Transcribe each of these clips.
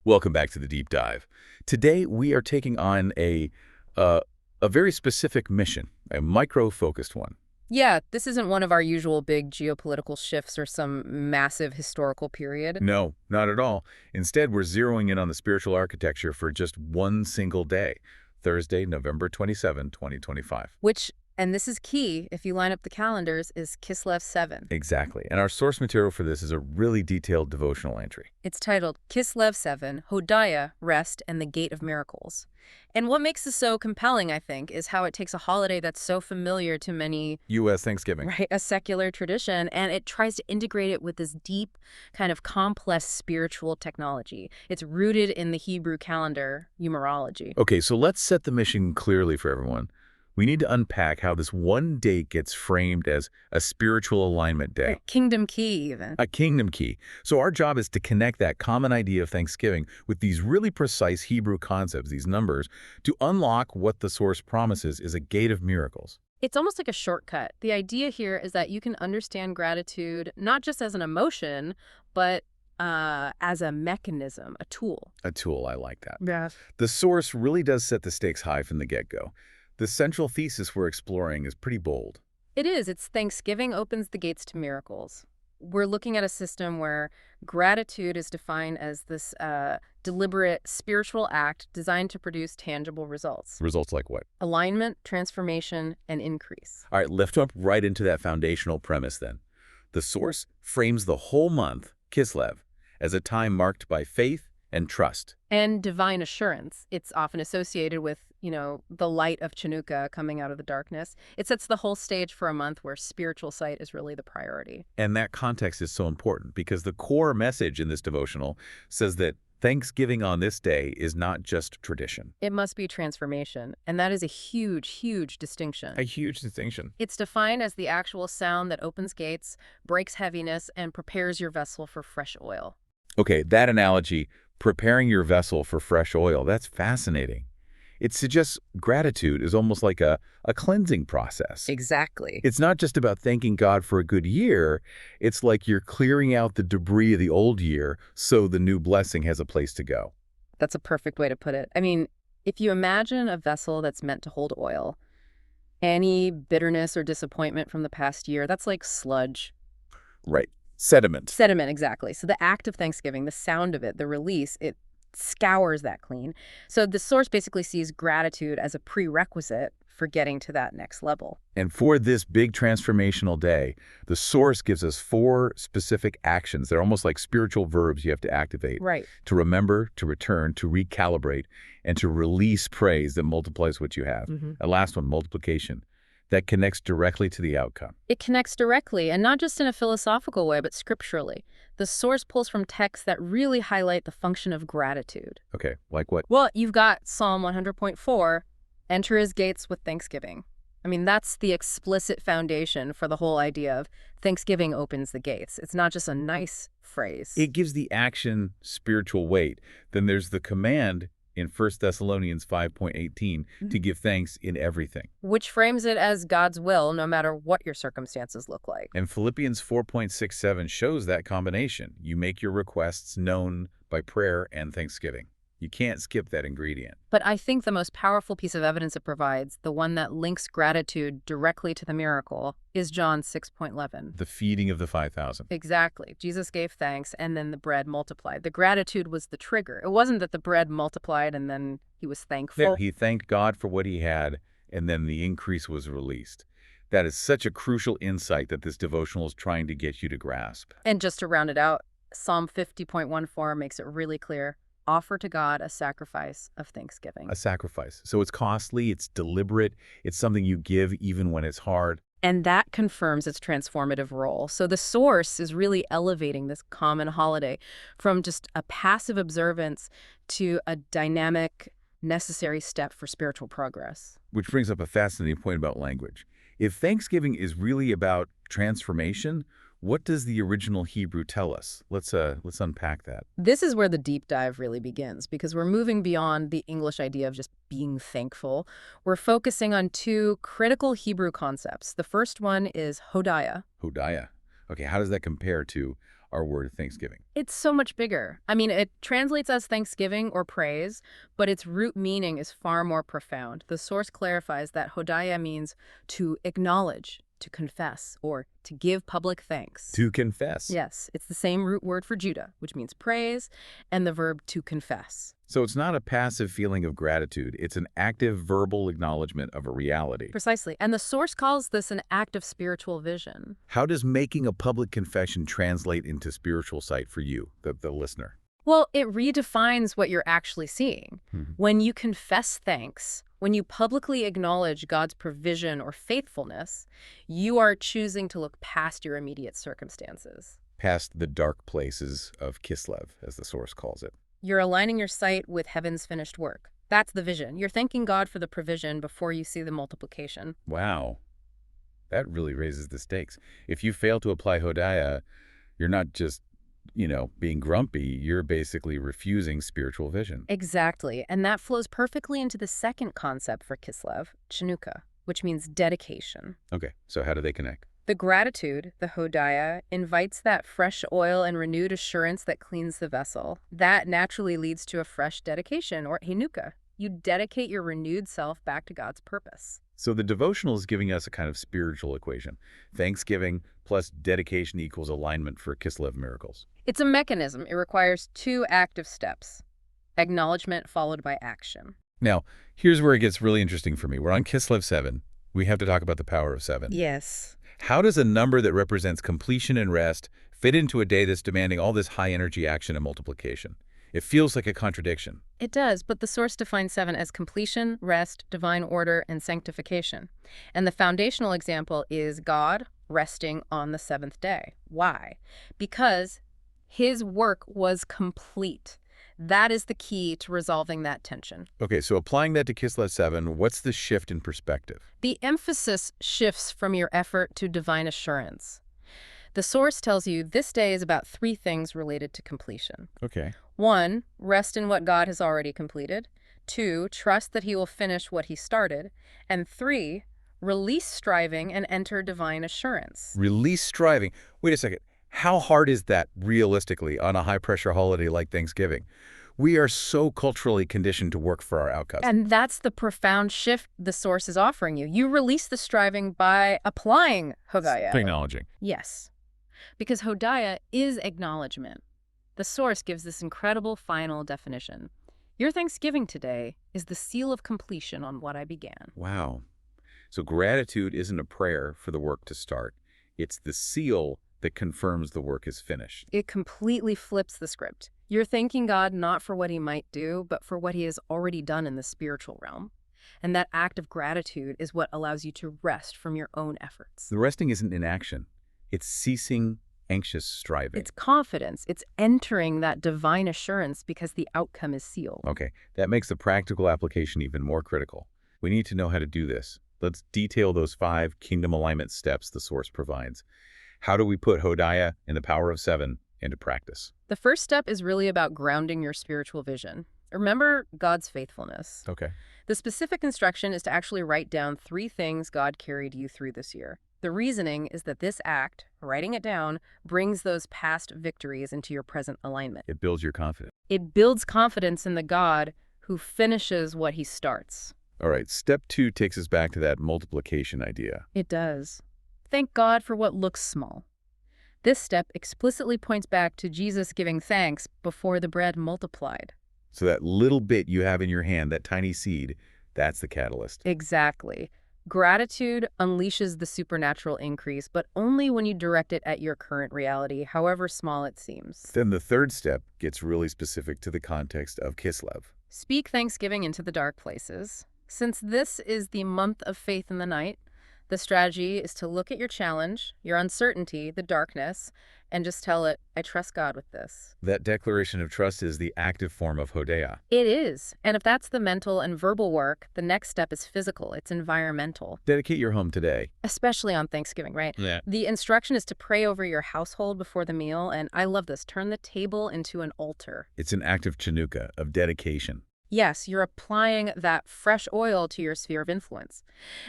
Welcome back to the deep dive. Today we are taking on uh, a very specific mission, a micro-focused one. Yeah, this isn't one of our usual big geopolitical shifts or some massive historical period. No, not at all. Instead, we're zeroing in on the spiritual architecture for just one single day, Thursday, November 27, 2025. Which, and this is key, if you line up the calendars, is Kislev 7. Exactly. And our source material for this is a really detailed devotional entry. It's titled Kislev 7, Hodiah, Rest, and the Gate of Miracles. And what makes this so compelling, I think, is how it takes a holiday that's so familiar to many, U.S. Thanksgiving. right, a secular tradition, and it tries to integrate it with this deep, kind of complex spiritual technology. It's rooted in the Hebrew calendar, numerology. Okay, so let's set the mission clearly for everyone. We need to unpack how this one date gets framed as a spiritual alignment day. Right, kingdom key, even. A kingdom key. So our job is to connect that common idea of Thanksgiving with these really precise Hebrew concepts, these numbers, to unlock what the source promises is a gate of miracles. It's almost like a shortcut. The idea here is that you can understand gratitude not just as an emotion, but as a mechanism, a tool. A tool, I like that. Yeah. The source really does set the stakes high from the get-go. The central thesis we're exploring is pretty bold. It is. It's Thanksgiving opens the gates to miracles. We're looking at a system where gratitude is defined as this deliberate spiritual act designed to produce tangible results. Results like what? Alignment, transformation, and increase. All right, lift up right into that foundational premise then. The source frames the whole month, Kislev, as a time marked by faith and trust. And divine assurance. It's often associated with, the light of Chanukah coming out of the darkness. It sets the whole stage for a month where spiritual sight is really the priority. And that context is so important because the core message in this devotional says that Thanksgiving on this day is not just tradition. It must be transformation, and that is a huge, huge distinction. A huge distinction. It's defined as the actual sound that opens gates, breaks heaviness, and prepares your vessel for fresh oil. Okay, that analogy, preparing your vessel for fresh oil, that's fascinating. It suggests gratitude is almost like a cleansing process. Exactly. It's not just about thanking God for a good year. It's like you're clearing out the debris of the old year so the new blessing has a place to go. That's a perfect way to put it. I mean, if you imagine a vessel that's meant to hold oil, any bitterness or disappointment from the past year, that's like sludge. Right. Sediment. Sediment, exactly. So the act of Thanksgiving, the sound of it, the release, it scours that clean. So the source basically sees gratitude as a prerequisite for getting to that next level. And for this big transformational day, the source gives us 4 specific actions. They're almost like spiritual verbs you have to activate. Right. To remember, to return, to recalibrate, and to release praise that multiplies what you have. A last one, multiplication. That connects directly to the outcome. It connects directly, and not just in a philosophical way, but scripturally. The source pulls from texts that really highlight the function of gratitude. Okay, like what? Well, you've got Psalm 100.4, enter his gates with thanksgiving. I mean, that's the explicit foundation for the whole idea of Thanksgiving opens the gates. It's not just a nice phrase. It gives the action spiritual weight. Then there's the command in 1 Thessalonians 5:18 to give thanks in everything. Which frames it as God's will, no matter what your circumstances look like. And Philippians 4:67 shows that combination. You make your requests known by prayer and thanksgiving. You can't skip that ingredient. But I think the most powerful piece of evidence it provides, the one that links gratitude directly to the miracle, is John 6:11. The feeding of the 5,000. Exactly. Jesus gave thanks, and then the bread multiplied. The gratitude was the trigger. It wasn't that the bread multiplied and then he was thankful. Yeah, he thanked God for what he had, and then the increase was released. That is such a crucial insight that this devotional is trying to get you to grasp. And just to round it out, Psalm 50.14 makes it really clear. Offer to God a sacrifice of thanksgiving. A sacrifice. So it's costly, it's deliberate, it's something you give even when it's hard. And that confirms its transformative role. So the source is really elevating this common holiday from just a passive observance to a dynamic, necessary step for spiritual progress. Which brings up a fascinating point about language. If Thanksgiving is really about transformation, what does the original Hebrew tell us? Let's unpack that. This is where the deep dive really begins, because we're moving beyond the English idea of just being thankful. We're focusing on 2 critical Hebrew concepts. The first one is Hodiah. Hodayah. Okay, how does that compare to our word of thanksgiving? It's so much bigger. I mean, it translates as thanksgiving or praise, but its root meaning is far more profound. The source clarifies that Hodiah means to acknowledge, to confess, or to give public thanks. To confess. Yes, it's the same root word for Judah, which means praise, and the verb to confess. So it's not a passive feeling of gratitude. It's an active verbal acknowledgement of a reality. Precisely. And the source calls this an act of spiritual vision. How does making a public confession translate into spiritual sight for you, the listener? Well, it redefines what you're actually seeing. When you confess thanks, when you publicly acknowledge God's provision or faithfulness, you are choosing to look past your immediate circumstances. Past the dark places of Kislev, as the source calls it. You're aligning your sight with heaven's finished work. That's the vision. You're thanking God for the provision before you see the multiplication. Wow. That really raises the stakes. If you fail to apply Hodiah, you're not just, being grumpy. You're basically refusing spiritual vision. Exactly. And that flows perfectly into the second concept for Kislev, Chanukah, which means dedication. Okay, so how do they connect? The gratitude, the Hodiah, invites that fresh oil and renewed assurance that cleans the vessel. That naturally leads to a fresh dedication, or Hinukah. You dedicate your renewed self back to God's purpose. So the devotional is giving us a kind of spiritual equation. Thanksgiving plus dedication equals alignment for Kislev miracles. It's a mechanism. It requires two active steps: acknowledgement followed by action. Now, here's where it gets really interesting for me. We're on Kislev 7. We have to talk about the power of 7. Yes. How does a number that represents completion and rest fit into a day that's demanding all this high-energy action and multiplication? It feels like a contradiction. It does, but the source defines 7 as completion, rest, divine order, and sanctification. And the foundational example is God resting on the seventh day. Why? Because his work was complete. That is the key to resolving that tension. Okay, so applying that to Kislev 7, what's the shift in perspective? The emphasis shifts from your effort to divine assurance. The source tells you this day is about 3 things related to completion. Okay. 1, rest in what God has already completed. 2, trust that he will finish what he started. And 3, release striving and enter divine assurance. Release striving. Wait a second. How hard is that realistically on a high-pressure holiday like Thanksgiving? We are so culturally conditioned to work for our outcomes. And that's the profound shift the source is offering you. You release the striving by applying Hodiah. Acknowledging. Yes, because Hodiah is acknowledgement. The source gives this incredible final definition. Your Thanksgiving today is the seal of completion on what I began. Wow. So gratitude isn't a prayer for the work to start. It's the seal that confirms the work is finished. It completely flips the script. You're thanking God not for what he might do, but for what he has already done in the spiritual realm. And that act of gratitude is what allows you to rest from your own efforts. The resting isn't inaction. It's ceasing anxious striving. It's confidence. It's entering that divine assurance because the outcome is sealed. Okay, that makes the practical application even more critical. We need to know how to do this. Let's detail those 5 kingdom alignment steps the source provides. How do we put Hodiah and the power of 7 into practice? The first step is really about grounding your spiritual vision. Remember God's faithfulness. Okay. The specific instruction is to actually write down 3 things God carried you through this year. The reasoning is that this act, writing it down, brings those past victories into your present alignment. It builds your confidence. It builds confidence in the God who finishes what he starts. All right, step 2 takes us back to that multiplication idea. It does. Thank God for what looks small. This step explicitly points back to Jesus giving thanks before the bread multiplied. So that little bit you have in your hand, that tiny seed, that's the catalyst. Exactly. Gratitude unleashes the supernatural increase, but only when you direct it at your current reality, however small it seems. Then the third step gets really specific to the context of Kislev. Speak thanksgiving into the dark places. Since this is the month of faith in the night, the strategy is to look at your challenge, your uncertainty, the darkness, and just tell it, I trust God with this. That declaration of trust is the active form of Hodayah. It is. And if that's the mental and verbal work, the next step is physical. It's environmental. Dedicate your home today. Especially on Thanksgiving, right? Yeah. The instruction is to pray over your household before the meal, and I love this. Turn the table into an altar. It's an act of Chanukah, of dedication. Yes, you're applying that fresh oil to your sphere of influence.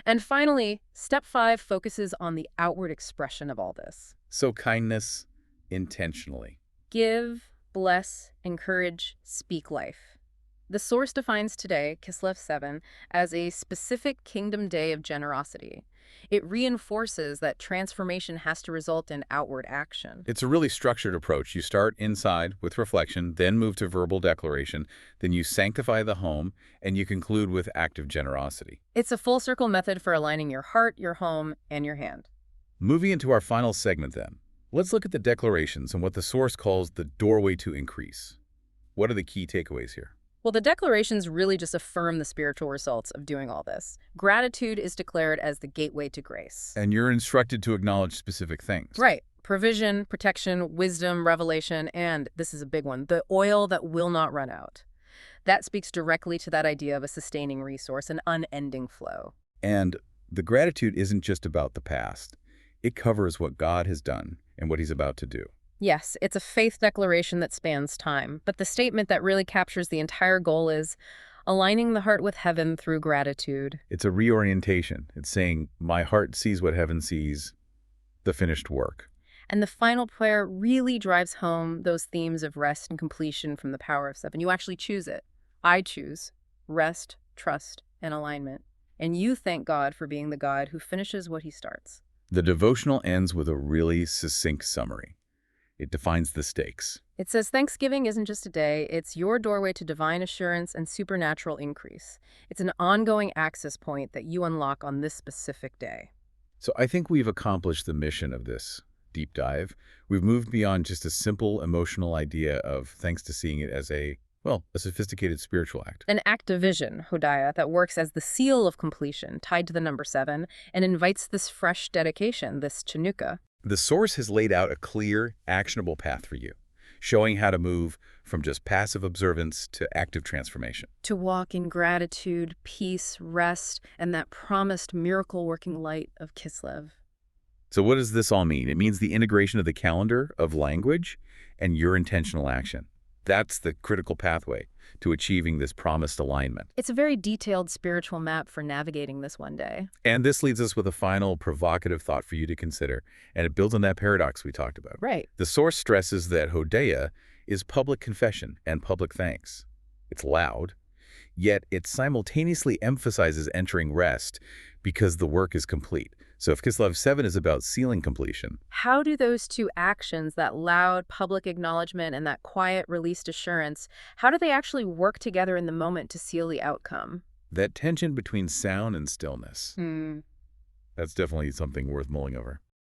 And finally, step 5 focuses on the outward expression of all this. So kindness, Intentionally. Give, bless, encourage, speak life. The source defines today, Kislev 7, as a specific kingdom day of generosity. It reinforces that transformation has to result in outward action. It's a really structured approach. You start inside with reflection, then move to verbal declaration, then you sanctify the home, and you conclude with active generosity. It's a full circle method for aligning your heart, your home, and your hand. Moving into our final segment then, let's look at the declarations and what the source calls the doorway to increase. What are the key takeaways here? Well, the declarations really just affirm the spiritual results of doing all this. Gratitude is declared as the gateway to grace. And you're instructed to acknowledge specific things. Right. Provision, protection, wisdom, revelation, and this is a big one, the oil that will not run out. That speaks directly to that idea of a sustaining resource, an unending flow. And the gratitude isn't just about the past. It covers what God has done and what he's about to do. Yes, it's a faith declaration that spans time, but the statement that really captures the entire goal is aligning the heart with heaven through gratitude. It's a reorientation. It's saying, my heart sees what heaven sees, the finished work. And the final prayer really drives home those themes of rest and completion from the power of 7. You actually choose it. I choose rest, trust, and alignment. And you thank God for being the God who finishes what he starts. The devotional ends with a really succinct summary. It defines the stakes. It says Thanksgiving isn't just a day, it's your doorway to divine assurance and supernatural increase. It's an ongoing access point that you unlock on this specific day. So I think we've accomplished the mission of this deep dive. We've moved beyond just a simple emotional idea of thanks to seeing it as a sophisticated spiritual act. An act of vision, Hodiah, that works as the seal of completion, tied to the number 7, and invites this fresh dedication, this chanukah. The source has laid out a clear, actionable path for you, showing how to move from just passive observance to active transformation. To walk in gratitude, peace, rest, and that promised miracle-working light of Kislev. So what does this all mean? It means the integration of the calendar, of language, and your intentional action. That's the critical pathway to achieving this promised alignment. It's a very detailed spiritual map for navigating this one day. And this leads us with a final provocative thought for you to consider, and it builds on that paradox we talked about. Right. The source stresses that Hodayah is public confession and public thanks. It's loud, yet it simultaneously emphasizes entering rest because the work is complete. So if Kislev 7 is about sealing completion, how do those two actions, that loud public acknowledgement and that quiet released assurance, how do they actually work together in the moment to seal the outcome? that tension between sound and stillness, that's definitely something worth mulling over.